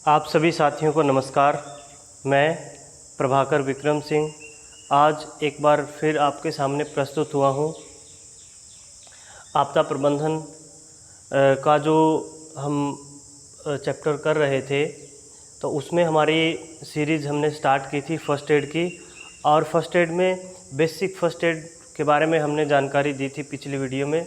आप सभी साथियों को नमस्कार। मैं प्रभाकर विक्रम सिंह आज एक बार फिर आपके सामने प्रस्तुत हुआ हूँ। आपदा प्रबंधन का जो हम चैप्टर कर रहे थे तो उसमें हमारी सीरीज़ हमने स्टार्ट की थी फर्स्ट एड की, और फर्स्ट एड में बेसिक फर्स्ट एड के बारे में हमने जानकारी दी थी पिछली वीडियो में।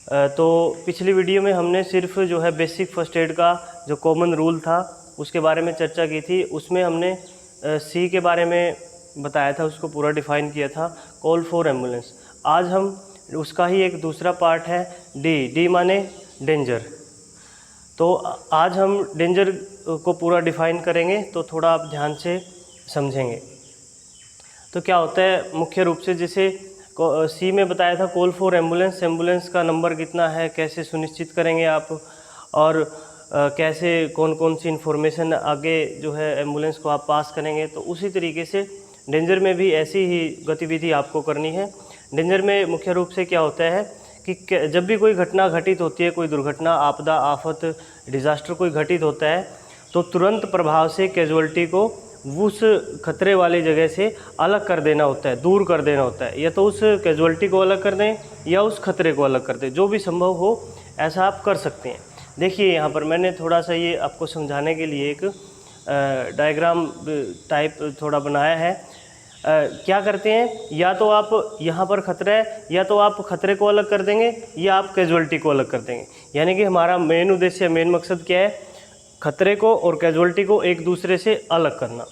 तो पिछली वीडियो में हमने सिर्फ जो है बेसिक फर्स्ट एड का जो कॉमन रूल था उसके बारे में चर्चा की थी। उसमें हमने सी के बारे में बताया था, उसको पूरा डिफ़ाइन किया था, कॉल फॉर एम्बुलेंस। आज हम उसका ही एक दूसरा पार्ट है डी माने डेंजर। तो आज हम डेंजर को पूरा डिफ़ाइन करेंगे, तो थोड़ा आप ध्यान से समझेंगे। तो क्या होता है मुख्य रूप से, जैसे सी में बताया था कॉल फॉर एम्बुलेंस, एम्बुलेंस का नंबर कितना है, कैसे सुनिश्चित करेंगे आप, और कैसे कौन कौन सी इन्फॉर्मेशन आगे जो है एम्बुलेंस को आप पास करेंगे। तो उसी तरीके से डेंजर में भी ऐसी ही गतिविधि आपको करनी है। डेंजर में मुख्य रूप से क्या होता है कि जब भी कोई घटना घटित होती है, कोई दुर्घटना, आपदा, आफत, डिज़ास्टर कोई घटित होता है, तो तुरंत प्रभाव से कैजुअल्टी को उस खतरे वाली जगह से अलग कर देना होता है, दूर कर देना होता है। या तो उस कैजुअल्टी को अलग कर दें या उस खतरे को अलग कर दें, जो भी संभव हो ऐसा आप कर सकते हैं। देखिए यहाँ पर मैंने थोड़ा सा ये आपको समझाने के लिए एक डायग्राम टाइप थोड़ा बनाया है। क्या करते हैं, या तो आप यहाँ पर खतरा है, या तो आप खतरे को अलग कर देंगे या आप कैजुअल्टी को अलग कर देंगे। यानी कि हमारा मेन उद्देश्य, मेन मकसद क्या है, खतरे को और कैजुअल्टी को एक दूसरे से अलग करना।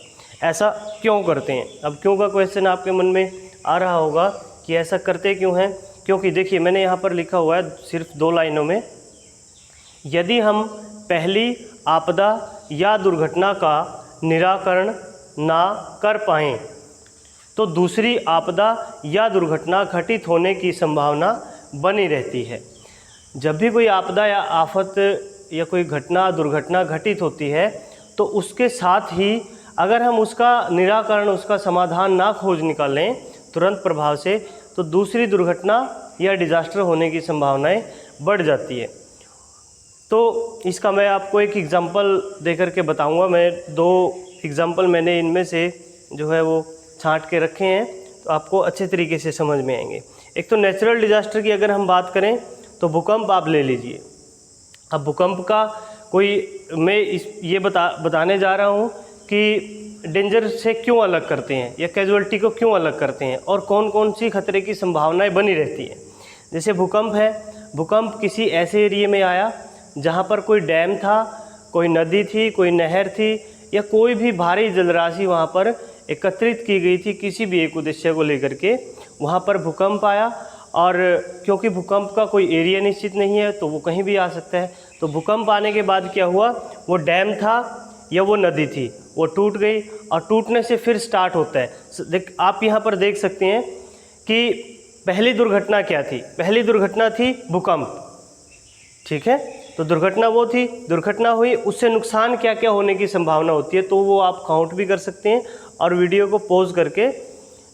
ऐसा क्यों करते हैं? अब क्यों का क्वेश्चन आपके मन में आ रहा होगा कि ऐसा करते क्यों हैं। क्योंकि देखिए मैंने यहाँ पर लिखा हुआ है सिर्फ 2 लाइनों में, यदि हम पहली आपदा या दुर्घटना का निराकरण ना कर पाएँ तो दूसरी आपदा या दुर्घटना घटित होने की संभावना बनी रहती है। जब भी कोई आपदा या आफत या कोई घटना, दुर्घटना घटित होती है तो उसके साथ ही अगर हम उसका निराकरण, उसका समाधान ना खोज निकालें तुरंत प्रभाव से, तो दूसरी दुर्घटना या डिज़ास्टर होने की संभावनाएं बढ़ जाती है। तो इसका मैं आपको एक एग्ज़ाम्पल देकर के बताऊंगा। मैं 2 एग्ज़ाम्पल मैंने इनमें से जो है वो छांट के रखे हैं, तो आपको अच्छे तरीके से समझ में आएंगे। एक तो नेचुरल डिज़ास्टर की अगर हम बात करें तो भूकंप आप ले लीजिए। अब भूकंप का मैं ये बताने जा रहा हूँ कि डेंजर से क्यों अलग करते हैं या कैजुअल्टी को क्यों अलग करते हैं और कौन कौन सी खतरे की संभावनाएं बनी रहती हैं। जैसे भूकंप है, भूकंप किसी ऐसे एरिया में आया जहाँ पर कोई डैम था, कोई नदी थी, कोई नहर थी, या कोई भी भारी जलराशि वहाँ पर एकत्रित की गई थी किसी भी एक उद्देश्य को लेकर के, वहाँ पर भूकंप आया। और क्योंकि भूकंप का कोई एरिया निश्चित नहीं है तो वो कहीं भी आ सकता है। तो भूकंप आने के बाद क्या हुआ, वो डैम था या वो नदी थी, वो टूट गई, और टूटने से फिर स्टार्ट होता है। आप यहाँ पर देख सकते हैं कि पहली दुर्घटना क्या थी। पहली दुर्घटना थी भूकंप, ठीक है। तो दुर्घटना वो थी, दुर्घटना हुई, उससे नुकसान क्या क्या होने की संभावना होती है, तो वो आप काउंट भी कर सकते हैं और वीडियो को पॉज करके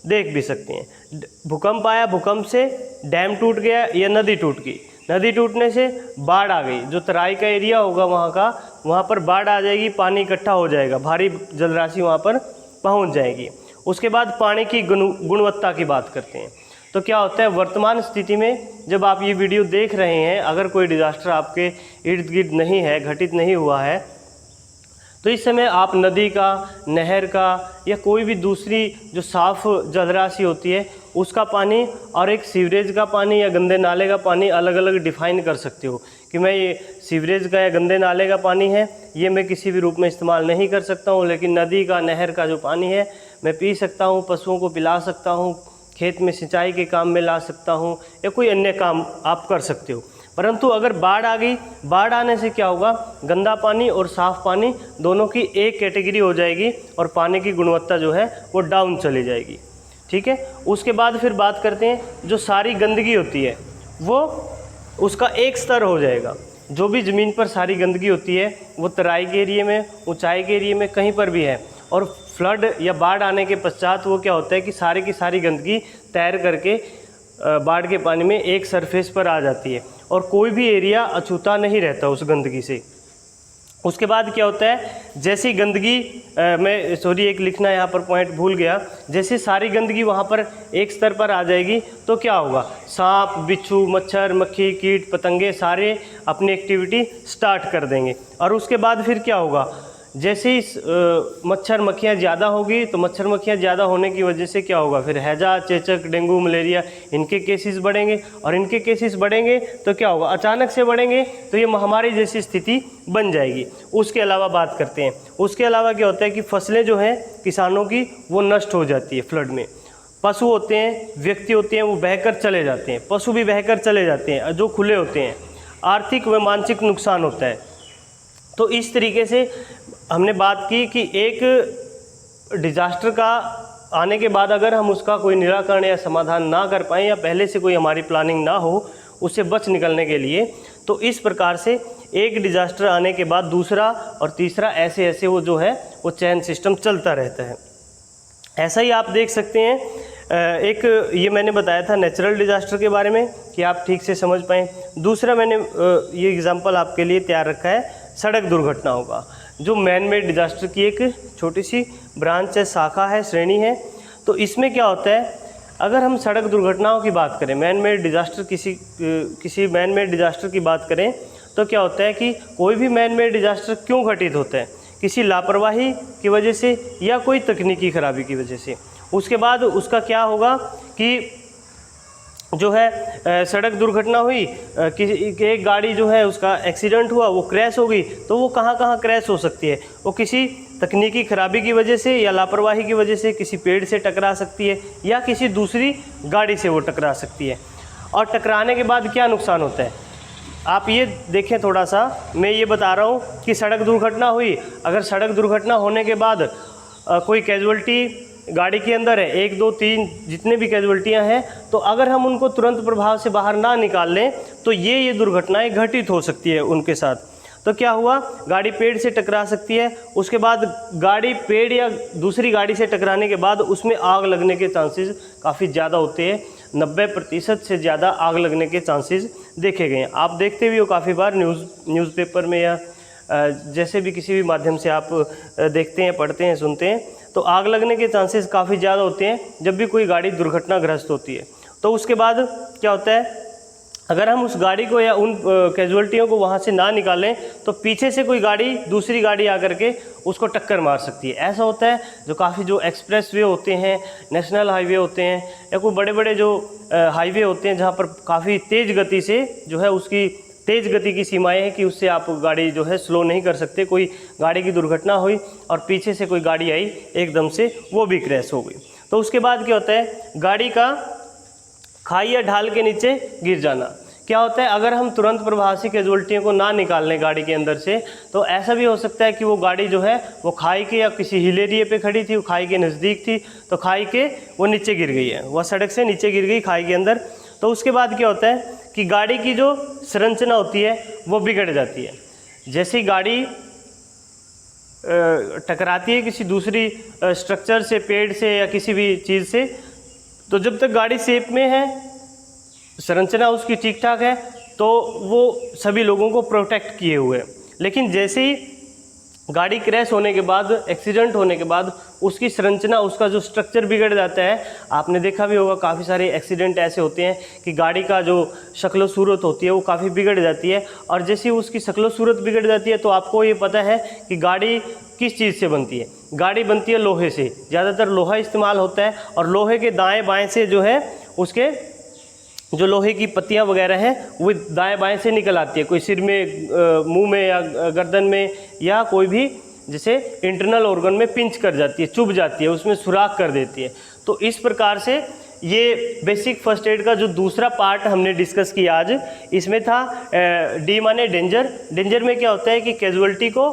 देख भी सकते हैं। भूकंप आया, भूकंप से डैम टूट गया या नदी टूट गई, नदी टूटने से बाढ़ आ गई, जो तराई का एरिया होगा वहाँ पर बाढ़ आ जाएगी, पानी इकट्ठा हो जाएगा, भारी जलराशि वहाँ पर पहुँच जाएगी। उसके बाद पानी की गुणवत्ता की बात करते हैं। तो क्या होता है, वर्तमान स्थिति में जब आप ये वीडियो देख रहे हैं, अगर कोई डिज़ास्टर आपके इर्द गिर्द नहीं है, घटित नहीं हुआ है, तो इस समय आप नदी का, नहर का या कोई भी दूसरी जो साफ़ जलराशि होती है उसका पानी और एक सीवरेज का पानी या गंदे नाले का पानी अलग अलग डिफ़ाइन कर सकते हो कि मैं ये सीवरेज का या गंदे नाले का पानी है, ये मैं किसी भी रूप में इस्तेमाल नहीं कर सकता हूँ, लेकिन नदी का, नहर का जो पानी है मैं पी सकता हूँ, पशुओं को पिला सकता हूँ, खेत में सिंचाई के काम में ला सकता हूँ, या कोई अन्य काम आप कर सकते हो। परंतु अगर बाढ़ आ गई, बाढ़ आने से क्या होगा, गंदा पानी और साफ़ पानी दोनों की एक कैटेगरी हो जाएगी और पानी की गुणवत्ता जो है वो डाउन चली जाएगी, ठीक है। उसके बाद फिर बात करते हैं, जो सारी गंदगी होती है वो उसका एक स्तर हो जाएगा। जो भी ज़मीन पर सारी गंदगी होती है वो तराई के एरिए में, ऊंचाई के एरिए में, कहीं पर भी है, और फ्लड या बाढ़ आने के पश्चात वो क्या होता है कि सारी की सारी गंदगी तैर करके बाढ़ के पानी में एक सरफेस पर आ जाती है और कोई भी एरिया अछूता नहीं रहता उस गंदगी से। उसके बाद क्या होता है, जैसी गंदगी मैं सॉरी एक लिखना यहाँ पर पॉइंट भूल गया, जैसे सारी गंदगी वहाँ पर एक स्तर पर आ जाएगी तो क्या होगा, सांप, बिच्छू, मच्छर, मक्खी, कीट, पतंगे सारे अपनी एक्टिविटी स्टार्ट कर देंगे। और उसके बाद फिर क्या होगा, जैसे ही मच्छर मक्खियाँ ज़्यादा होगी तो मच्छर मक्खियाँ ज़्यादा होने की वजह से क्या होगा, फिर हैजा, चेचक, डेंगू, मलेरिया इनके केसेस बढ़ेंगे। और इनके केसेस बढ़ेंगे तो क्या होगा, अचानक से बढ़ेंगे तो ये महामारी जैसी स्थिति बन जाएगी। उसके अलावा बात करते हैं, उसके अलावा क्या होता है कि फसलें जो हैं किसानों की वो नष्ट हो जाती है फ्लड में। पशु होते हैं, व्यक्ति होते हैं, वो बहकर चले जाते हैं, पशु भी बहकर चले जाते हैं जो खुले होते हैं। आर्थिक व मानसिक नुकसान होता है। तो इस तरीके से हमने बात की कि एक डिज़ास्टर का आने के बाद अगर हम उसका कोई निराकरण या समाधान ना कर पाएँ या पहले से कोई हमारी प्लानिंग ना हो उससे बच निकलने के लिए, तो इस प्रकार से एक डिज़ास्टर आने के बाद दूसरा और तीसरा ऐसे ऐसे वो जो है वो चेन सिस्टम चलता रहता है। ऐसा ही आप देख सकते हैं, एक ये मैंने बताया था नेचुरल डिज़ास्टर के बारे में कि आप ठीक से समझ पाएँ। दूसरा मैंने ये एग्ज़ाम्पल आपके लिए तैयार रखा है सड़क दुर्घटनाओं का, जो मैन मेड डिज़ास्टर की एक छोटी सी ब्रांच है, शाखा है, श्रेणी है। तो इसमें क्या होता है, अगर हम सड़क दुर्घटनाओं की बात करें, मैन मेड डिज़ास्टर किसी मैन मेड डिज़ास्टर की बात करें तो क्या होता है कि कोई भी मैन मेड डिज़ास्टर क्यों घटित होता है, किसी लापरवाही की वजह से या कोई तकनीकी खराबी की वजह से। उसके बाद उसका क्या होगा कि जो है सड़क दुर्घटना हुई, एक गाड़ी जो है उसका एक्सीडेंट हुआ, वो क्रैश हो गई, तो वो कहाँ कहाँ क्रैश हो सकती है, वो किसी तकनीकी खराबी की वजह से या लापरवाही की वजह से किसी पेड़ से टकरा सकती है या किसी दूसरी गाड़ी से वो टकरा सकती है। और टकराने के बाद क्या नुकसान होता है, आप ये देखें थोड़ा सा, मैं ये बता रहा हूँ कि सड़क दुर्घटना हुई, अगर सड़क दुर्घटना होने के बाद कोई कैजुअल्टी गाड़ी के अंदर है, 1 2 3 जितने भी कैजुअल्टियाँ हैं, तो अगर हम उनको तुरंत प्रभाव से बाहर ना निकाल लें तो ये दुर्घटनाएं घटित हो सकती है उनके साथ। तो क्या हुआ, गाड़ी पेड़ से टकरा सकती है, उसके बाद गाड़ी पेड़ या दूसरी गाड़ी से टकराने के बाद उसमें आग लगने के चांसेस काफ़ी ज़्यादा होते हैं। 90% से ज़्यादा आग लगने के चांसेस देखे गए हैं। आप देखते भी हो काफ़ी बार न्यूज़पेपर में या जैसे भी किसी भी माध्यम से आप देखते हैं, पढ़ते हैं, सुनते हैं, तो आग लगने के चांसेस काफ़ी ज़्यादा होते हैं जब भी कोई गाड़ी दुर्घटनाग्रस्त होती है। तो उसके बाद क्या होता है, अगर हम उस गाड़ी को या उन कैजुअल्टियों को वहाँ से ना निकालें तो पीछे से कोई गाड़ी, दूसरी गाड़ी आकर के उसको टक्कर मार सकती है। ऐसा होता है जो काफ़ी जो एक्सप्रेस वे होते हैं, नेशनल हाईवे होते हैं या कोई बड़े बड़े जो हाईवे होते हैं जहाँ पर काफ़ी तेज़ गति से जो है उसकी तेज़ गति की सीमाएं हैं कि उससे आप गाड़ी जो है स्लो नहीं कर सकते। कोई गाड़ी की दुर्घटना हुई और पीछे से कोई गाड़ी आई एकदम से, वो भी क्रैश हो गई। तो उसके बाद क्या होता है, गाड़ी का खाई या ढाल के नीचे गिर जाना। क्या होता है, अगर हम तुरंत प्रभाव से कैजुअल्टियों को ना निकाल लें गाड़ी के अंदर से, तो ऐसा भी हो सकता है कि वो गाड़ी जो है वो खाई के या किसी हिल एरिया पे खड़ी थी, वो खाई के नज़दीक थी, तो खाई के वो नीचे गिर गई है, वह सड़क से नीचे गिर गई खाई के अंदर। तो उसके बाद क्या होता है कि गाड़ी की जो संरचना होती है वो बिगड़ जाती है। जैसे ही गाड़ी टकराती है किसी दूसरी स्ट्रक्चर से, पेड़ से या किसी भी चीज़ से, तो जब तक गाड़ी शेप में है, संरचना उसकी ठीक ठाक है, तो वो सभी लोगों को प्रोटेक्ट किए हुए है। लेकिन जैसे ही गाड़ी क्रैश होने के बाद, एक्सीडेंट होने के बाद उसकी संरचना, उसका जो स्ट्रक्चर बिगड़ जाता है। आपने देखा भी होगा काफ़ी सारे एक्सीडेंट ऐसे होते हैं कि गाड़ी का जो शक्ल सूरत होती है वो काफ़ी बिगड़ जाती है, और जैसे ही उसकी शक्ल सूरत बिगड़ जाती है तो आपको ये पता है कि गाड़ी किस चीज़ से बनती है। गाड़ी बनती है लोहे से, ज़्यादातर लोहा इस्तेमाल होता है, और लोहे के दाएँ बाएँ से जो है उसके जो लोहे की पत्तियां वगैरह हैं वो दाएं बाएं से निकल आती है, कोई सिर में, मुंह में या गर्दन में, या कोई भी जैसे इंटरनल ऑर्गन में पिंच कर जाती है, चुभ जाती है, उसमें सुराख कर देती है। तो इस प्रकार से ये बेसिक फर्स्ट एड का जो दूसरा पार्ट हमने डिस्कस किया आज, इसमें था डी माने डेंजर। डेंजर में क्या होता है कि कैजुअल्टी को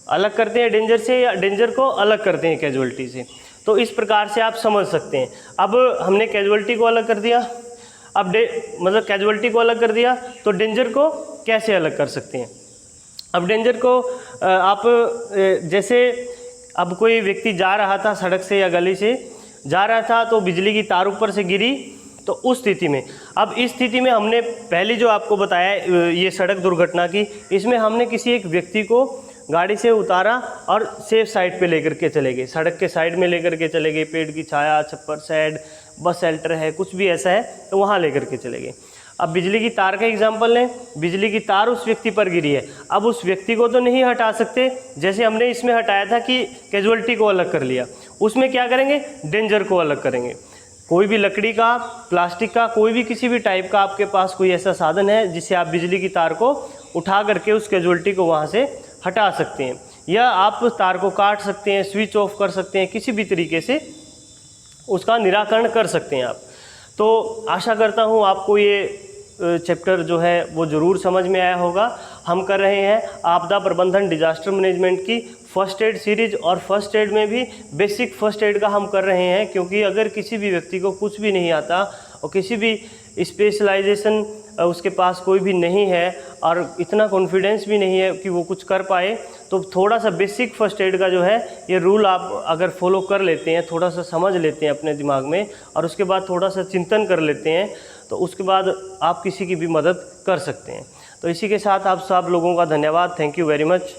अलग करते हैं डेंजर से, या डेंजर को अलग करते हैं कैजुअल्टी से। तो इस प्रकार से आप समझ सकते हैं। अब हमने कैजुअल्टी को अलग कर दिया, अब मतलब कैजुअल्टी को अलग कर दिया, तो डेंजर को कैसे अलग कर सकते हैं। अब डेंजर को आप जैसे अब कोई व्यक्ति जा रहा था सड़क से या गली से जा रहा था, तो बिजली की तार ऊपर से गिरी, तो उस स्थिति में, अब इस स्थिति में हमने पहले जो आपको बताया ये सड़क दुर्घटना की, इसमें हमने किसी एक व्यक्ति को गाड़ी से उतारा और सेफ साइड पे लेकर के चले गए, सड़क के साइड में लेकर के चले गए, पेड़ की छाया, छप्पर साइड, बस शेल्टर है, कुछ भी ऐसा है तो वहाँ लेकर के चले गए। अब बिजली की तार का एग्जांपल लें, बिजली की तार उस व्यक्ति पर गिरी है, अब उस व्यक्ति को तो नहीं हटा सकते, जैसे हमने इसमें हटाया था कि कैजुअलिटी को अलग कर लिया, उसमें क्या करेंगे, डेंजर को अलग करेंगे। कोई भी लकड़ी का, प्लास्टिक का, कोई भी किसी भी टाइप का आपके पास कोई ऐसा साधन है जिससे आप बिजली की तार को उठा करके उस कैजुअलिटी को वहाँ से हटा सकते हैं, या आप तार को काट सकते हैं, स्विच ऑफ कर सकते हैं, किसी भी तरीके से उसका निराकरण कर सकते हैं आप। तो आशा करता हूँ आपको ये चैप्टर जो है वो ज़रूर समझ में आया होगा। हम कर रहे हैं आपदा प्रबंधन, डिजास्टर मैनेजमेंट की फर्स्ट एड सीरीज, और फर्स्ट एड में भी बेसिक फर्स्ट एड का हम कर रहे हैं, क्योंकि अगर किसी भी व्यक्ति को कुछ भी नहीं आता और किसी भी स्पेशलाइजेशन उसके पास कोई भी नहीं है और इतना कॉन्फिडेंस भी नहीं है कि वो कुछ कर पाए, तो थोड़ा सा बेसिक फर्स्ट एड का जो है ये रूल आप अगर फॉलो कर लेते हैं, थोड़ा सा समझ लेते हैं अपने दिमाग में और उसके बाद थोड़ा सा चिंतन कर लेते हैं, तो उसके बाद आप किसी की भी मदद कर सकते हैं। तो इसी के साथ आप सब लोगों का धन्यवाद। Thank you very much.